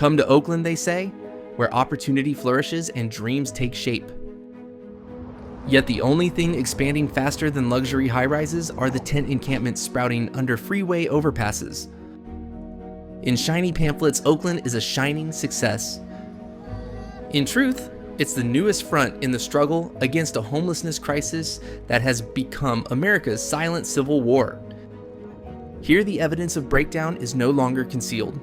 Come to Oakland, they say, where opportunity flourishes and dreams take shape. Yet the only thing expanding faster than luxury high-rises are the tent encampments sprouting under freeway overpasses. In shiny pamphlets, Oakland is a shining success. In truth, it's the newest front in the struggle against a homelessness crisis that has become America's silent civil war. Here, the evidence of breakdown is no longer concealed.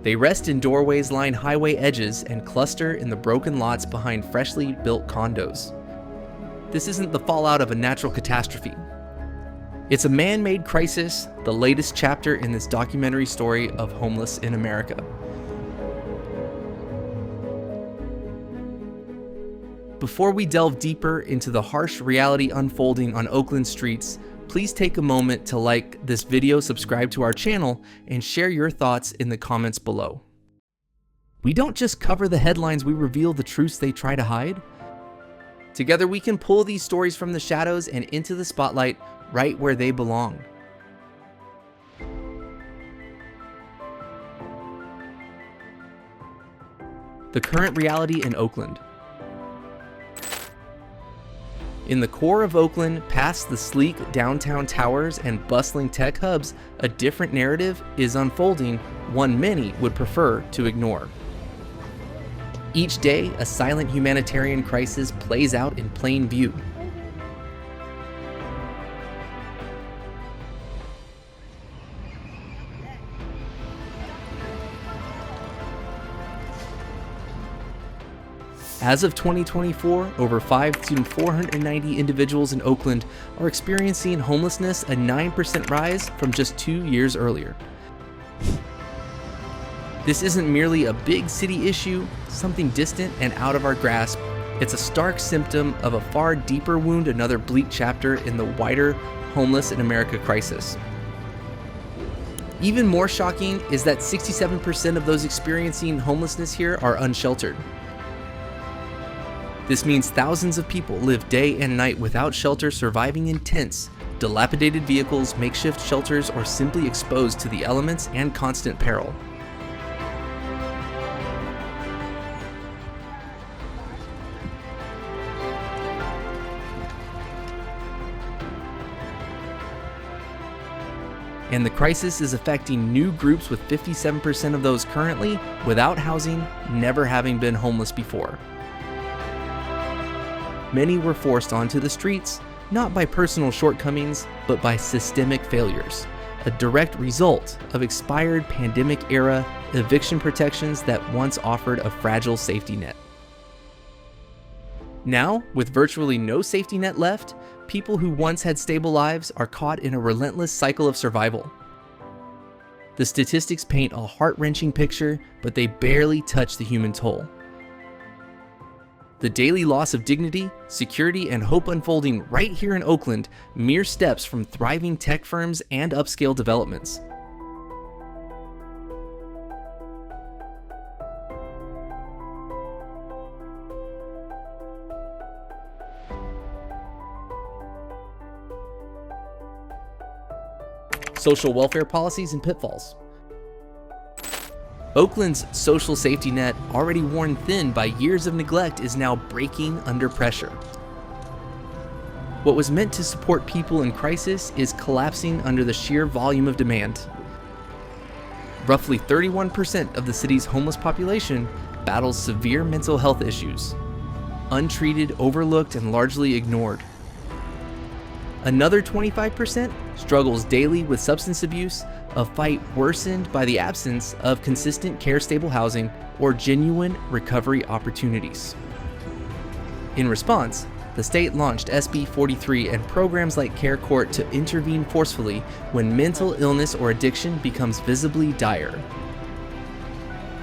They rest in doorways line highway edges and cluster in the broken lots behind freshly built condos. This isn't the fallout of a natural catastrophe. It's a man-made crisis, the latest chapter in this documentary story of homeless in America. Before we delve deeper into the harsh reality unfolding on Oakland streets, please take a moment to like this video, subscribe to our channel, and share your thoughts in the comments below. We don't just cover the headlines, we reveal the truths they try to hide. Together we can pull these stories from the shadows and into the spotlight right where they belong. The current reality in Oakland. In the core of Oakland, past the sleek downtown towers and bustling tech hubs, a different narrative is unfolding, one many would prefer to ignore. Each day, a silent humanitarian crisis plays out in plain view. As of 2024, over 490 individuals in Oakland are experiencing homelessness, a 9% rise from just 2 years earlier. This isn't merely a big city issue, something distant and out of our grasp. It's a stark symptom of a far deeper wound, another bleak chapter in the wider homeless in America crisis. Even more shocking is that 67% of those experiencing homelessness here are unsheltered. This means thousands of people live day and night without shelter, surviving in tents, dilapidated vehicles, makeshift shelters, or simply exposed to the elements and constant peril. And the crisis is affecting new groups, with 57% of those currently without housing never having been homeless before. Many were forced onto the streets, not by personal shortcomings, but by systemic failures, a direct result of expired pandemic-era eviction protections that once offered a fragile safety net. Now, with virtually no safety net left, people who once had stable lives are caught in a relentless cycle of survival. The statistics paint a heart-wrenching picture, but they barely touch the human toll. The daily loss of dignity, security, and hope unfolding right here in Oakland, mere steps from thriving tech firms and upscale developments. Social welfare policies and pitfalls. Oakland's social safety net, already worn thin by years of neglect, is now breaking under pressure. What was meant to support people in crisis is collapsing under the sheer volume of demand. Roughly 31% of the city's homeless population battles severe mental health issues, untreated, overlooked, and largely ignored. Another 25% struggles daily with substance abuse, a fight worsened by the absence of consistent care-stable housing or genuine recovery opportunities. In response, the state launched SB 43 and programs like Care Court to intervene forcefully when mental illness or addiction becomes visibly dire.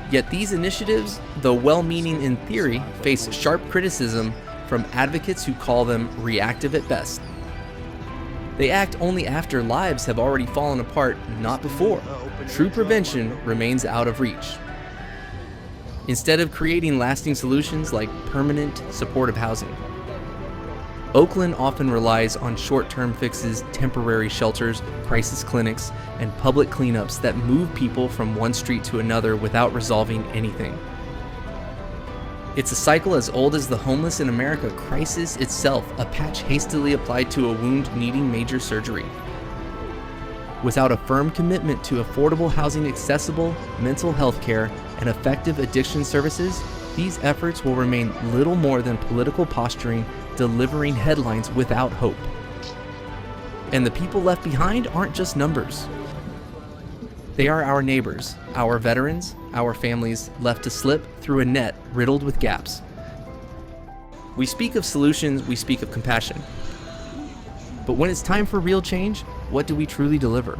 Yet these initiatives, though well-meaning in theory, face sharp criticism from advocates who call them reactive at best. They act only after lives have already fallen apart, not before. True prevention remains out of reach. Instead of creating lasting solutions like permanent supportive housing. Oakland often relies on short-term fixes, temporary shelters, crisis clinics, and public cleanups that move people from one street to another without resolving anything. It's a cycle as old as the Homeless in America crisis itself, a patch hastily applied to a wound needing major surgery. Without a firm commitment to affordable housing, accessible mental health care, and effective addiction services, these efforts will remain little more than political posturing, delivering headlines without hope. And the people left behind aren't just numbers. They are our neighbors, our veterans, our families left to slip through a net riddled with gaps. We speak of solutions, we speak of compassion. But when it's time for real change, what do we truly deliver?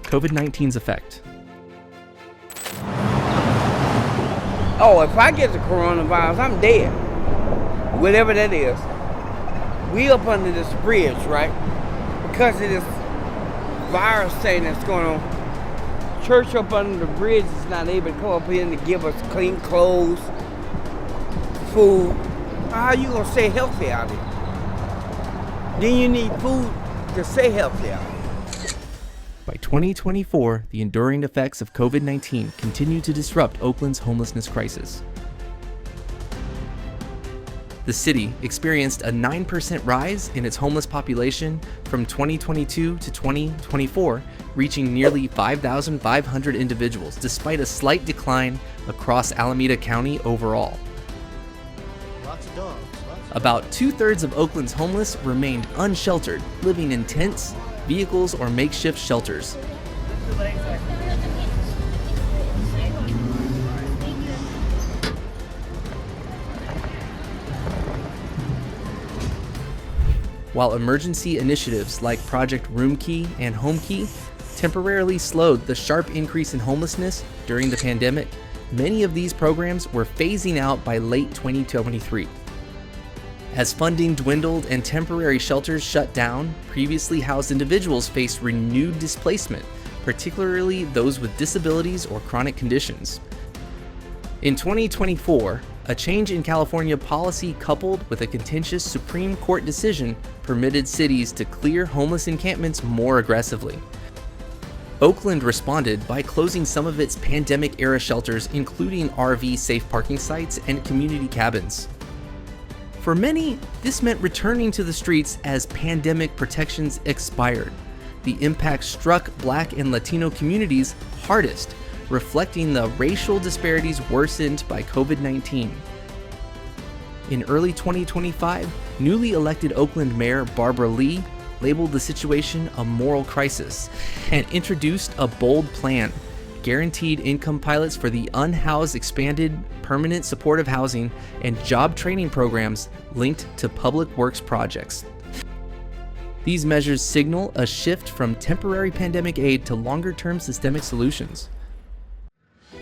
COVID-19's effect. Oh, if I get the coronavirus, I'm dead. Whatever that is. We up under this bridge, right? Because of this virus thing that's going on. Church up under the bridge is not able to come up here and give us clean clothes, food. How are you going to stay healthy out here? Then you need food to stay healthy out here. By 2024, the enduring effects of COVID-19 continue to disrupt Oakland's homelessness crisis. The city experienced a 9% rise in its homeless population from 2022 to 2024, reaching nearly 5,500 individuals, despite a slight decline across Alameda County overall. Lots of dogs. About 2/3 of Oakland's homeless remained unsheltered, living in tents, vehicles, or makeshift shelters. While emergency initiatives like Project Room Key and Home Key temporarily slowed the sharp increase in homelessness during the pandemic, many of these programs were phasing out by late 2023. As funding dwindled and temporary shelters shut down, previously housed individuals faced renewed displacement, particularly those with disabilities or chronic conditions. In 2024, a change in California policy coupled with a contentious Supreme Court decision permitted cities to clear homeless encampments more aggressively. Oakland responded by closing some of its pandemic-era shelters, including RV safe parking sites and community cabins. For many, this meant returning to the streets as pandemic protections expired. The impact struck Black and Latino communities hardest, reflecting the racial disparities worsened by COVID-19. In early 2025, newly elected Oakland Mayor Barbara Lee labeled the situation a moral crisis and introduced a bold plan: guaranteed income pilots for the unhoused, expanded permanent supportive housing, and job training programs linked to public works projects. These measures signal a shift from temporary pandemic aid to longer-term systemic solutions.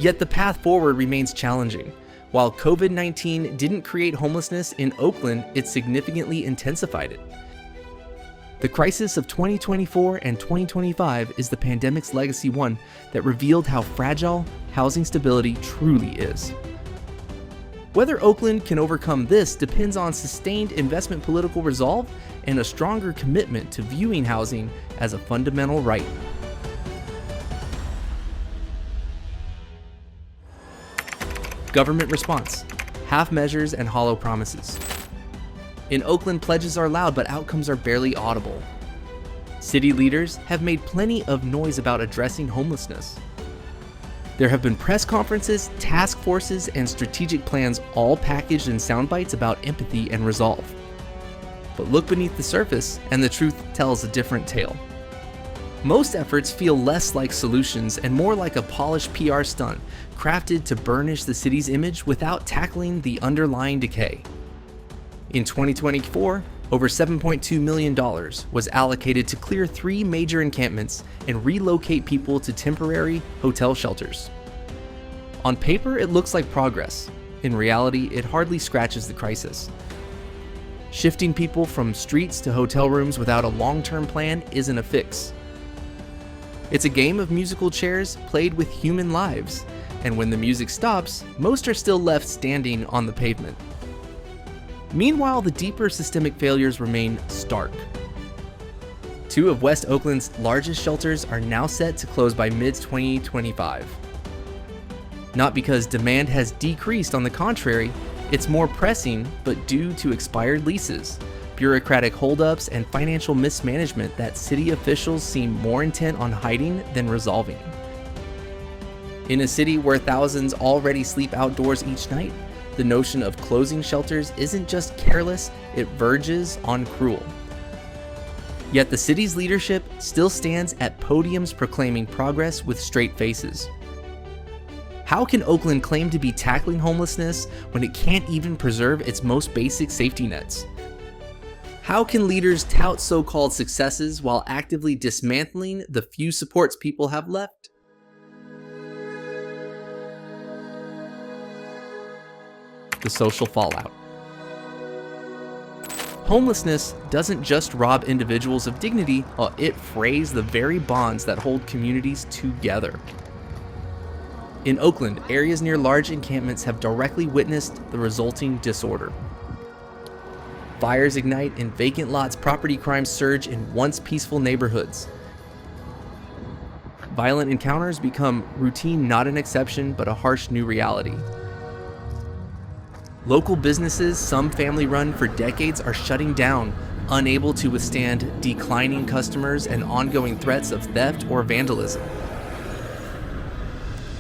Yet the path forward remains challenging. While COVID-19 didn't create homelessness in Oakland, it significantly intensified it. The crisis of 2024 and 2025 is the pandemic's legacy, one that revealed how fragile housing stability truly is. Whether Oakland can overcome this depends on sustained investment, political resolve, and a stronger commitment to viewing housing as a fundamental right. Government response: half measures and hollow promises. In Oakland, pledges are loud, but outcomes are barely audible. City leaders have made plenty of noise about addressing homelessness. There have been press conferences, task forces, and strategic plans, all packaged in sound bites about empathy and resolve. But look beneath the surface, and the truth tells a different tale. Most efforts feel less like solutions and more like a polished PR stunt, crafted to burnish the city's image without tackling the underlying decay. In 2024, over $7.2 million was allocated to clear 3 major encampments and relocate people to temporary hotel shelters. On paper, it looks like progress. In reality, it hardly scratches the crisis. Shifting people from streets to hotel rooms without a long-term plan isn't a fix. It's a game of musical chairs played with human lives, and when the music stops, most are still left standing on the pavement. Meanwhile, the deeper systemic failures remain stark. 2 of West Oakland's largest shelters are now set to close by mid-2025. Not because demand has decreased, on the contrary, it's more pressing, but due to expired leases, bureaucratic holdups, and financial mismanagement that city officials seem more intent on hiding than resolving. In a city where thousands already sleep outdoors each night, the notion of closing shelters isn't just careless, it verges on cruel. Yet the city's leadership still stands at podiums proclaiming progress with straight faces. How can Oakland claim to be tackling homelessness when it can't even preserve its most basic safety nets? How can leaders tout so-called successes while actively dismantling the few supports people have left? The social fallout. Homelessness doesn't just rob individuals of dignity, it frays the very bonds that hold communities together. In Oakland, areas near large encampments have directly witnessed the resulting disorder. Fires ignite in vacant lots, property crimes surge in once peaceful neighborhoods. Violent encounters become routine, not an exception, but a harsh new reality. Local businesses, some family-run for decades, are shutting down, unable to withstand declining customers and ongoing threats of theft or vandalism.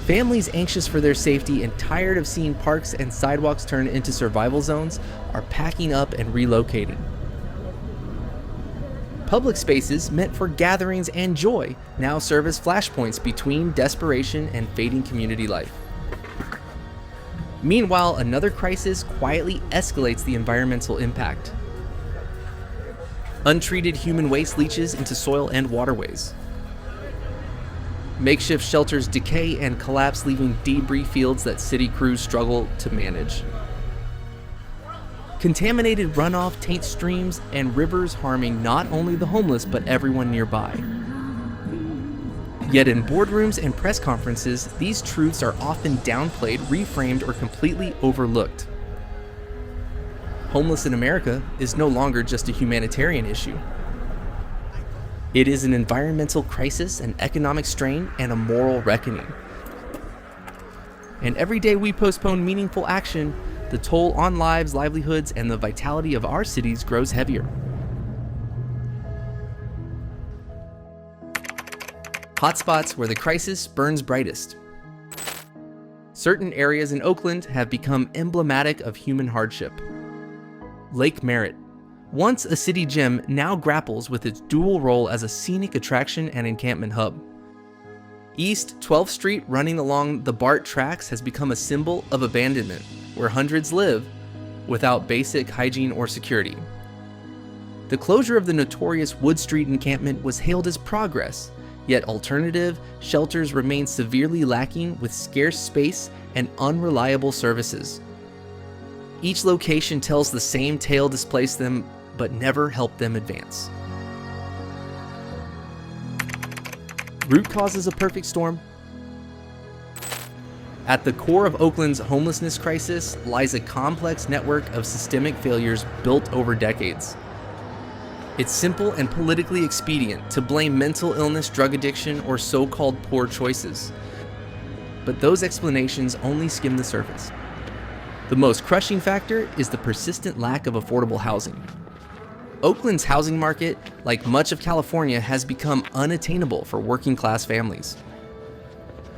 Families anxious for their safety and tired of seeing parks and sidewalks turn into survival zones are packing up and relocating. Public spaces meant for gatherings and joy now serve as flashpoints between desperation and fading community life. Meanwhile, another crisis quietly escalates the environmental impact. Untreated human waste leaches into soil and waterways. Makeshift shelters decay and collapse, leaving debris fields that city crews struggle to manage. Contaminated runoff taints streams and rivers, harming not only the homeless but everyone nearby. Yet in boardrooms and press conferences, these truths are often downplayed, reframed, or completely overlooked. Homeless in America is no longer just a humanitarian issue. It is an environmental crisis, an economic strain, and a moral reckoning. And every day we postpone meaningful action, the toll on lives, livelihoods, and the vitality of our cities grows heavier. Hotspots, where the crisis burns brightest. Certain areas in Oakland have become emblematic of human hardship. Lake Merritt, once a city gem, now grapples with its dual role as a scenic attraction and encampment hub. East 12th Street, running along the BART tracks, has become a symbol of abandonment, where hundreds live without basic hygiene or security. The closure of the notorious Wood Street encampment was hailed as progress, yet alternative shelters remain severely lacking with scarce space and unreliable services. Each location tells the same tale: displace them, but never help them advance. Root causes a perfect storm. At the core of Oakland's homelessness crisis lies a complex network of systemic failures built over decades. It's simple and politically expedient to blame mental illness, drug addiction, or so-called poor choices. But those explanations only skim the surface. The most crushing factor is the persistent lack of affordable housing. Oakland's housing market, like much of California, has become unattainable for working-class families.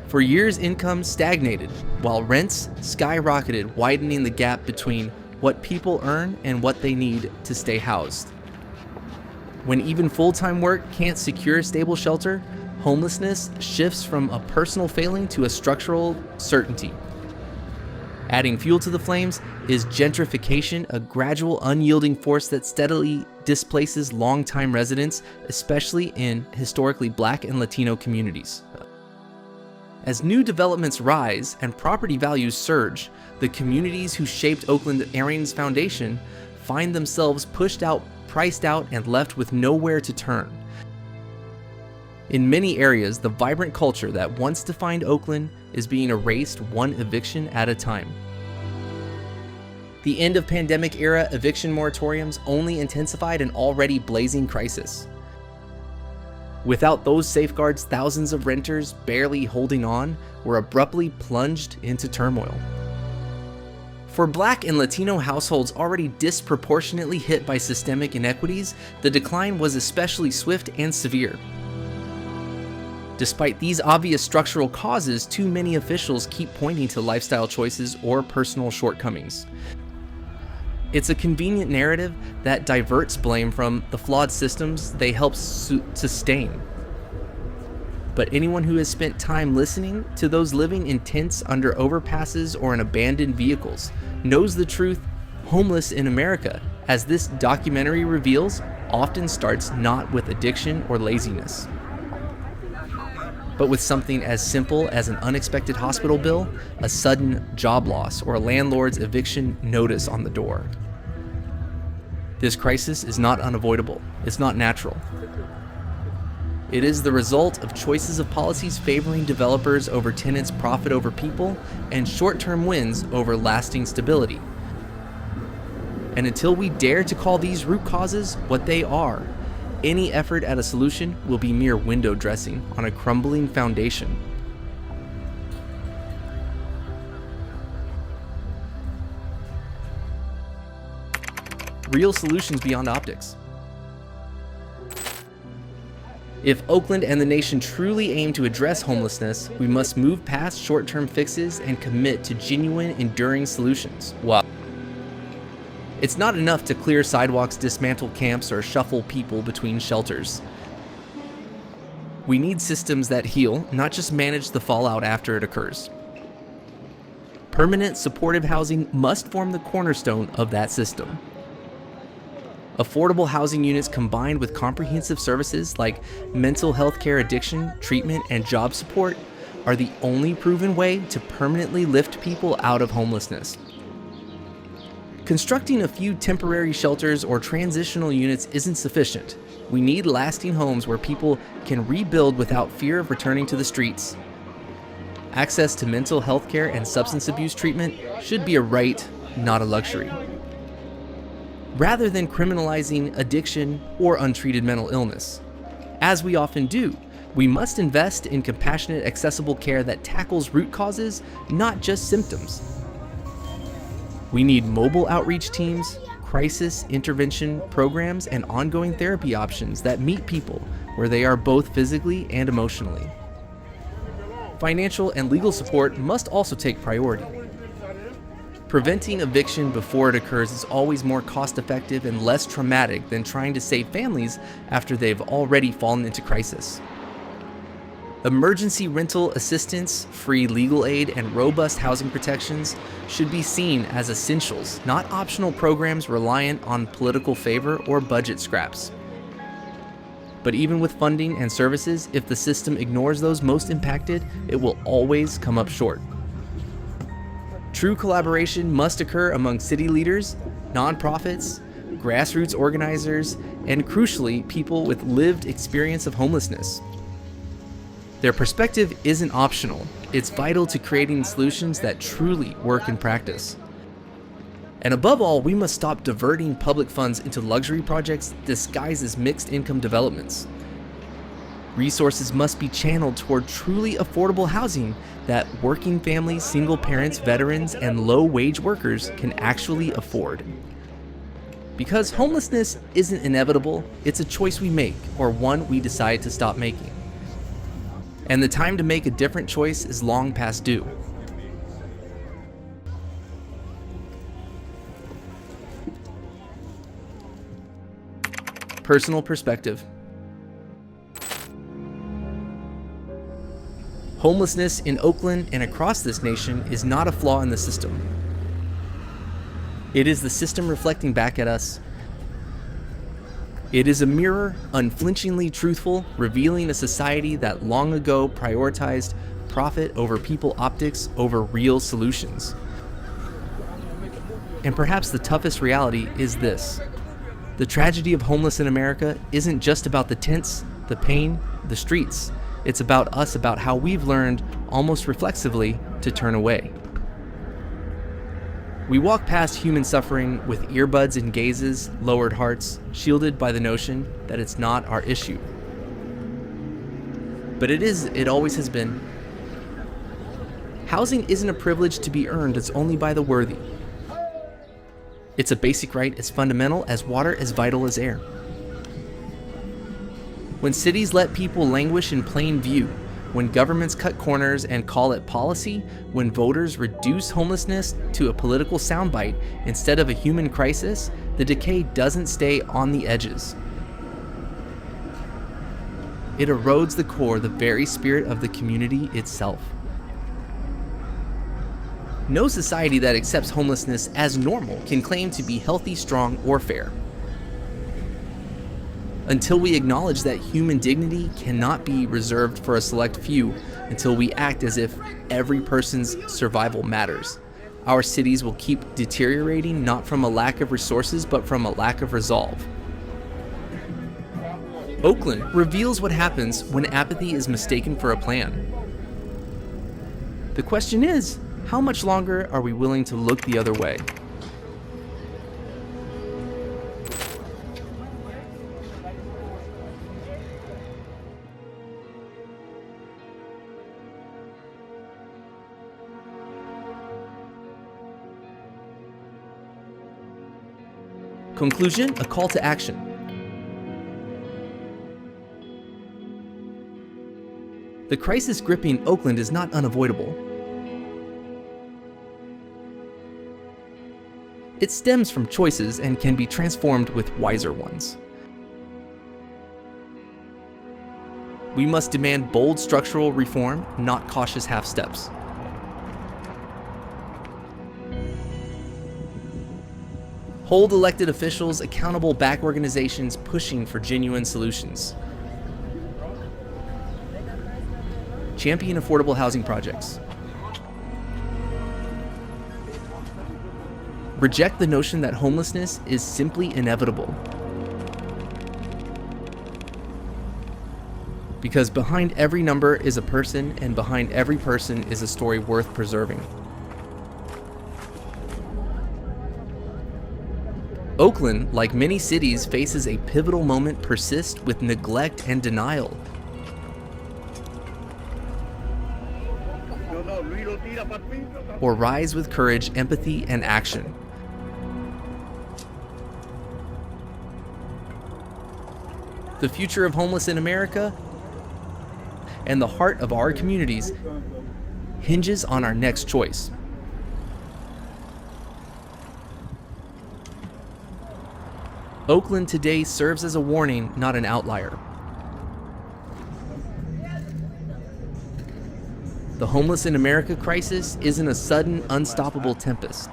For years, incomes stagnated, while rents skyrocketed, widening the gap between what people earn and what they need to stay housed. When even full-time work can't secure stable shelter, homelessness shifts from a personal failing to a structural certainty. Adding fuel to the flames is gentrification, a gradual, unyielding force that steadily displaces longtime residents, especially in historically Black and Latino communities. As new developments rise and property values surge, the communities who shaped Oakland Arian's foundation find themselves pushed out, priced out, and left with nowhere to turn. In many areas, the vibrant culture that once defined Oakland is being erased one eviction at a time. The end of pandemic-era eviction moratoriums only intensified an already blazing crisis. Without those safeguards, thousands of renters barely holding on were abruptly plunged into turmoil. For Black and Latino households already disproportionately hit by systemic inequities, the decline was especially swift and severe. Despite these obvious structural causes, too many officials keep pointing to lifestyle choices or personal shortcomings. It's a convenient narrative that diverts blame from the flawed systems they help sustain. But anyone who has spent time listening to those living in tents under overpasses or in abandoned vehicles knows the truth. Homeless in America, as this documentary reveals, often starts not with addiction or laziness, but with something as simple as an unexpected hospital bill, a sudden job loss, or a landlord's eviction notice on the door. This crisis is not unavoidable. It's not natural. It is the result of choices of policies favoring developers over tenants, profit over people, and short-term wins over lasting stability. And until we dare to call these root causes what they are, any effort at a solution will be mere window dressing on a crumbling foundation. Real solutions beyond optics. If Oakland and the nation truly aim to address homelessness, we must move past short-term fixes and commit to genuine, enduring solutions. Wow. It's not enough to clear sidewalks, dismantle camps, or shuffle people between shelters. We need systems that heal, not just manage the fallout after it occurs. Permanent supportive housing must form the cornerstone of that system. Affordable housing units combined with comprehensive services like mental health care, addiction treatment, and job support are the only proven way to permanently lift people out of homelessness. Constructing a few temporary shelters or transitional units isn't sufficient. We need lasting homes where people can rebuild without fear of returning to the streets. Access to mental health care and substance abuse treatment should be a right, not a luxury. Rather than criminalizing addiction or untreated mental illness, as we often do, we must invest in compassionate, accessible care that tackles root causes, not just symptoms. We need mobile outreach teams, crisis intervention programs, and ongoing therapy options that meet people where they are both physically and emotionally. Financial and legal support must also take priority. Preventing eviction before it occurs is always more cost-effective and less traumatic than trying to save families after they've already fallen into crisis. Emergency rental assistance, free legal aid, and robust housing protections should be seen as essentials, not optional programs reliant on political favor or budget scraps. But even with funding and services, if the system ignores those most impacted, it will always come up short. True collaboration must occur among city leaders, nonprofits, grassroots organizers, and crucially, people with lived experience of homelessness. Their perspective isn't optional. It's vital to creating solutions that truly work in practice. And above all, we must stop diverting public funds into luxury projects disguised as mixed income developments. Resources must be channeled toward truly affordable housing that working families, single parents, veterans, and low-wage workers can actually afford. Because homelessness isn't inevitable, it's a choice we make, or one we decide to stop making. And the time to make a different choice is long past due. Personal perspective. Homelessness in Oakland and across this nation is not a flaw in the system. It is the system reflecting back at us. It is a mirror, unflinchingly truthful, revealing a society that long ago prioritized profit over people, optics over real solutions. And perhaps the toughest reality is this. The tragedy of homeless in America isn't just about the tents, the pain, the streets. It's about us, about how we've learned, almost reflexively, to turn away. We walk past human suffering with earbuds and gazes, lowered hearts, shielded by the notion that it's not our issue. But it is, it always has been. Housing isn't a privilege to be earned, it's only by the worthy. It's a basic right as fundamental as water, as vital as air. When cities let people languish in plain view, when governments cut corners and call it policy, when voters reduce homelessness to a political soundbite instead of a human crisis, the decay doesn't stay on the edges. It erodes the core, the very spirit of the community itself. No society that accepts homelessness as normal can claim to be healthy, strong, or fair. Until we acknowledge that human dignity cannot be reserved for a select few, until we act as if every person's survival matters, our cities will keep deteriorating, not from a lack of resources, but from a lack of resolve. Oakland reveals what happens when apathy is mistaken for a plan. The question is, how much longer are we willing to look the other way? Conclusion, a call to action. The crisis gripping Oakland is not unavoidable. It stems from choices and can be transformed with wiser ones. We must demand bold structural reform, not cautious half steps. Hold elected officials accountable, back organizations pushing for genuine solutions. Champion affordable housing projects. Reject the notion that homelessness is simply inevitable. Because behind every number is a person, and behind every person is a story worth preserving. Oakland, like many cities, faces a pivotal moment persist with neglect and denial. Or rise with courage, empathy, and action. The future of homeless in America and the heart of our communities hinges on our next choice. Oakland today serves as a warning, not an outlier. The homeless in America crisis isn't a sudden, unstoppable tempest.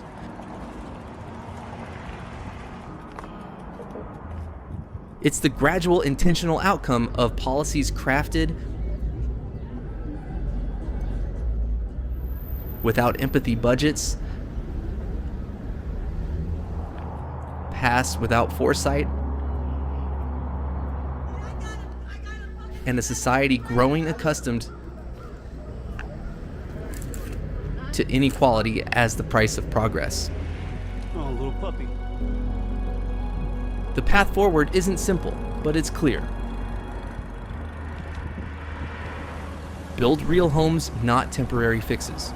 It's the gradual, intentional outcome of policies crafted without empathy, budgets passed without foresight, and a society growing accustomed to inequality as the price of progress. Oh, little puppy. The path forward isn't simple, but it's clear. Build real homes, not temporary fixes.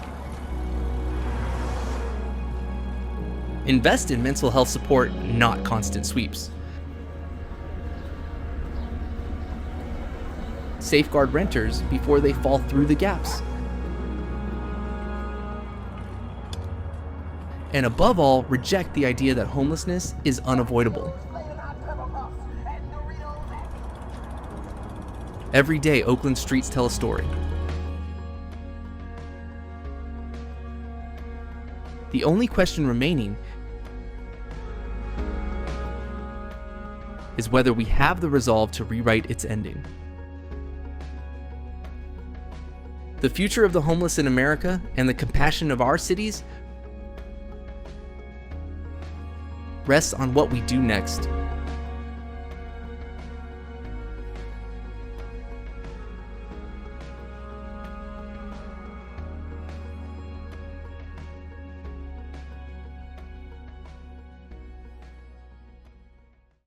Invest in mental health support, not constant sweeps. Safeguard renters before they fall through the gaps. And above all, reject the idea that homelessness is unavoidable. Every day, Oakland streets tell a story. The only question remaining is whether we have the resolve to rewrite its ending. The future of the homeless in America and the compassion of our cities rests on what we do next.